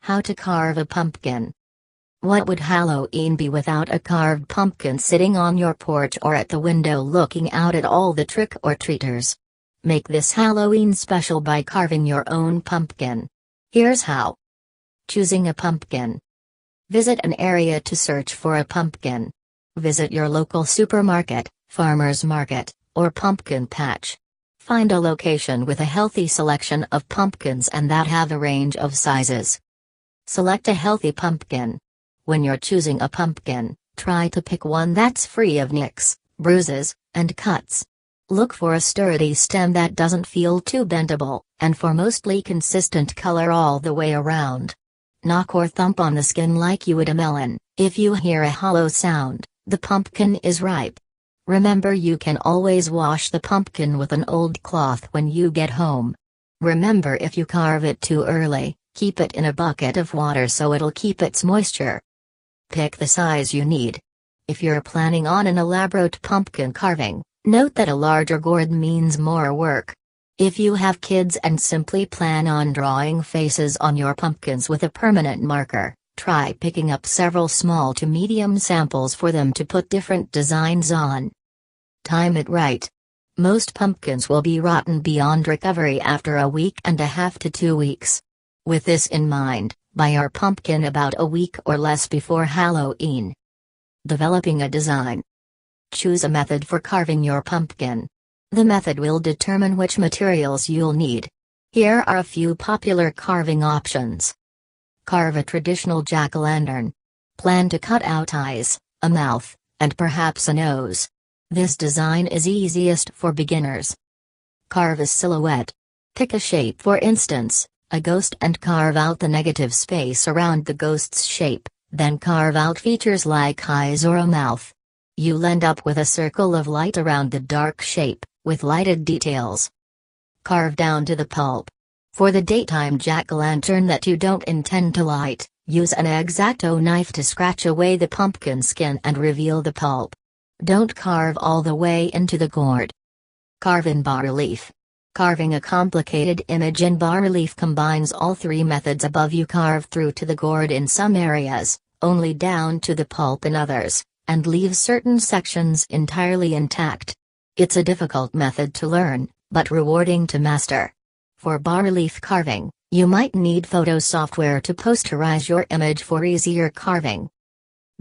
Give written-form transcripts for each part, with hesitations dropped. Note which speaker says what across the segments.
Speaker 1: How to carve a pumpkin. What would Halloween be without a carved pumpkin sitting on your porch or at the window looking out at all the trick-or-treaters? Make this Halloween special by carving your own pumpkin. Here's how. Choosing a pumpkin. Visit an area to search for a pumpkin. Visit your local supermarket, farmer's market, or pumpkin patch. Find a location with a healthy selection of pumpkins and that have a range of sizes. Select a healthy pumpkin. When you're choosing a pumpkin, try to pick one that's free of nicks, bruises, and cuts. Look for a sturdy stem that doesn't feel too bendable, and for mostly consistent color all the way around. Knock or thump on the skin like you would a melon. If you hear a hollow sound, the pumpkin is ripe. Remember, you can always wash the pumpkin with an old cloth when you get home. Remember, if you carve it too early, keep it in a bucket of water so it'll keep its moisture. Pick the size you need. If you're planning on an elaborate pumpkin carving, note that a larger gourd means more work. If you have kids and simply plan on drawing faces on your pumpkins with a permanent marker, try picking up several small to medium samples for them to put different designs on. Time it right. Most pumpkins will be rotten beyond recovery after a week and a half to 2 weeks. With this in mind, buy your pumpkin about a week or less before Halloween. Developing a design. Choose a method for carving your pumpkin. The method will determine which materials you'll need. Here are a few popular carving options. Carve a traditional jack-o'-lantern. Plan to cut out eyes, a mouth, and perhaps a nose. This design is easiest for beginners. Carve a silhouette. Pick a shape, for instance, a ghost, and carve out the negative space around the ghost's shape, then carve out features like eyes or a mouth. You'll end up with a circle of light around the dark shape, with lighted details. Carve down to the pulp. For the daytime jack-o'-lantern that you don't intend to light, use an X-Acto knife to scratch away the pumpkin skin and reveal the pulp. Don't carve all the way into the gourd. Carve in bas-relief. Carving a complicated image in bas-relief combines all three methods above. You carve through to the gourd in some areas, only down to the pulp in others, and leave certain sections entirely intact. It's a difficult method to learn, but rewarding to master. For bas-relief carving, you might need photo software to posterize your image for easier carving.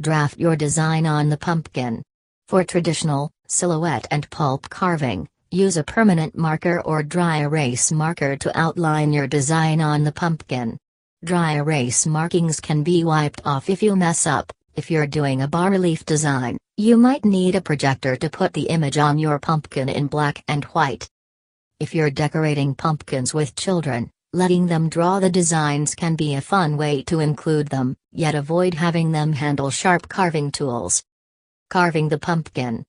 Speaker 1: Draft your design on the pumpkin. For traditional, silhouette and pulp carving, use a permanent marker or dry erase marker to outline your design on the pumpkin. Dry erase markings can be wiped off if you mess up. If you're doing a bas-relief design, you might need a projector to put the image on your pumpkin in black and white. If you're decorating pumpkins with children, letting them draw the designs can be a fun way to include them, yet avoid having them handle sharp carving tools. Carving the pumpkin.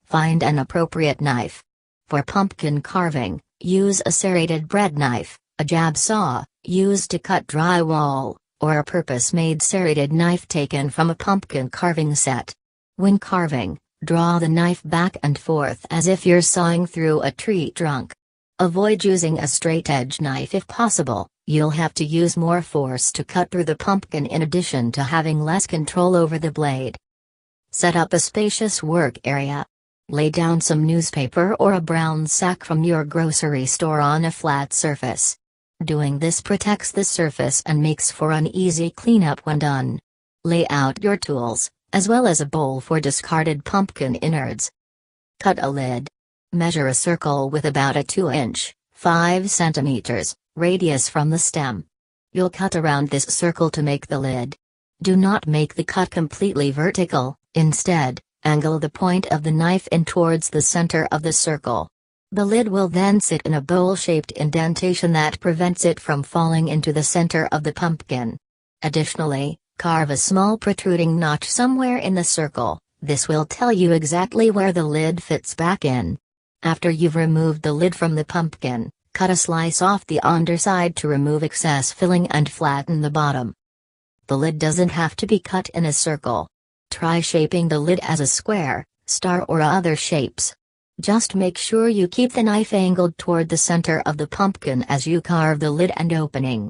Speaker 1: Find an appropriate knife. For pumpkin carving, use a serrated bread knife, a jab saw, used to cut drywall, or a purpose-made serrated knife taken from a pumpkin carving set. When carving, draw the knife back and forth as if you're sawing through a tree trunk. Avoid using a straight-edge knife if possible. You'll have to use more force to cut through the pumpkin in addition to having less control over the blade. Set up a spacious work area. Lay down some newspaper or a brown sack from your grocery store on a flat surface. Doing this protects the surface and makes for an easy cleanup when done. Lay out your tools, as well as a bowl for discarded pumpkin innards. Cut a lid. Measure a circle with about a 2-inch, 5 centimeters, radius from the stem. You'll cut around this circle to make the lid. Do not make the cut completely vertical, instead, angle the point of the knife in towards the center of the circle. The lid will then sit in a bowl-shaped indentation that prevents it from falling into the center of the pumpkin. Additionally, carve a small protruding notch somewhere in the circle. This will tell you exactly where the lid fits back in. After you've removed the lid from the pumpkin, cut a slice off the underside to remove excess filling and flatten the bottom. The lid doesn't have to be cut in a circle. Try shaping the lid as a square, star, or other shapes. Just make sure you keep the knife angled toward the center of the pumpkin as you carve the lid and opening.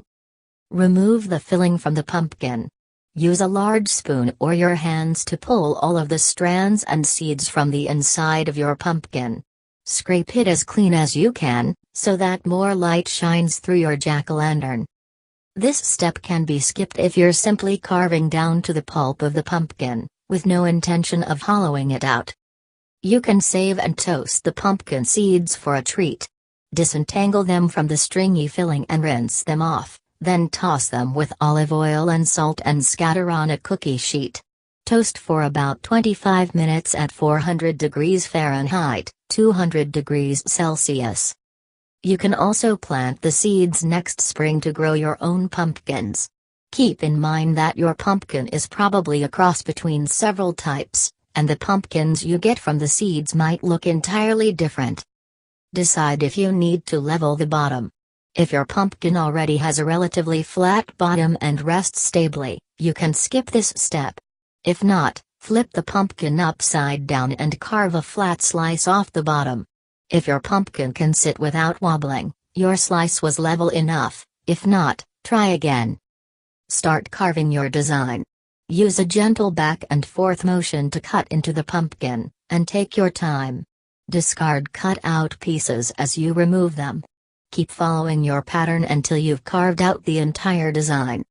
Speaker 1: Remove the filling from the pumpkin. Use a large spoon or your hands to pull all of the strands and seeds from the inside of your pumpkin. Scrape it as clean as you can, so that more light shines through your jack-o'-lantern. This step can be skipped if you're simply carving down to the pulp of the pumpkin, with no intention of hollowing it out. You can save and toast the pumpkin seeds for a treat. Disentangle them from the stringy filling and rinse them off, then toss them with olive oil and salt and scatter on a cookie sheet. Toast for about 25 minutes at 400 degrees Fahrenheit, 200 degrees Celsius. You can also plant the seeds next spring to grow your own pumpkins. Keep in mind that your pumpkin is probably a cross between several types, and the pumpkins you get from the seeds might look entirely different. Decide if you need to level the bottom. If your pumpkin already has a relatively flat bottom and rests stably, you can skip this step. If not, flip the pumpkin upside down and carve a flat slice off the bottom. If your pumpkin can sit without wobbling, your slice was level enough. If not, try again. Start carving your design. Use a gentle back and forth motion to cut into the pumpkin, and take your time. Discard cut out pieces as you remove them. Keep following your pattern until you've carved out the entire design.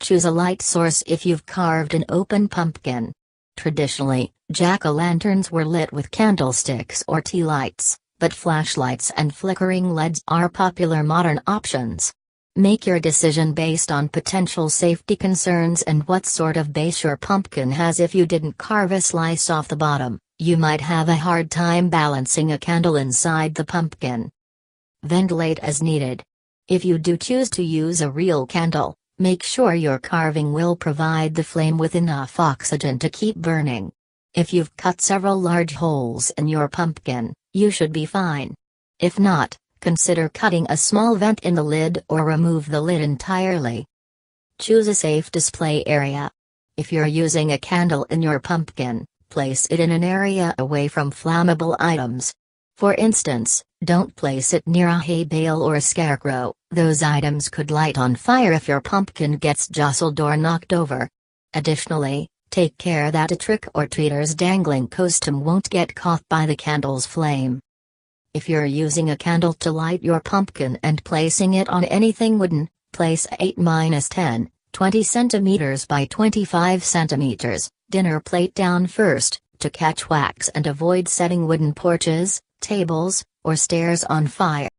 Speaker 1: Choose a light source if you've carved an open pumpkin. Traditionally, jack-o'-lanterns were lit with candlesticks or tea lights, but flashlights and flickering LEDs are popular modern options. Make your decision based on potential safety concerns and what sort of base your pumpkin has. If you didn't carve a slice off the bottom, you might have a hard time balancing a candle inside the pumpkin. Ventilate as needed. If you do choose to use a real candle, make sure your carving will provide the flame with enough oxygen to keep burning. If you've cut several large holes in your pumpkin, you should be fine. If not, consider cutting a small vent in the lid or remove the lid entirely. Choose a safe display area. If you're using a candle in your pumpkin, place it in an area away from flammable items. For instance, don't place it near a hay bale or a scarecrow. Those items could light on fire if your pumpkin gets jostled or knocked over. Additionally, take care that a trick-or-treater's dangling costume won't get caught by the candle's flame. If you're using a candle to light your pumpkin and placing it on anything wooden, place a 8-10, 20 cm by 25 cm, dinner plate down first, to catch wax and avoid setting wooden porches, tables, or stairs on fire.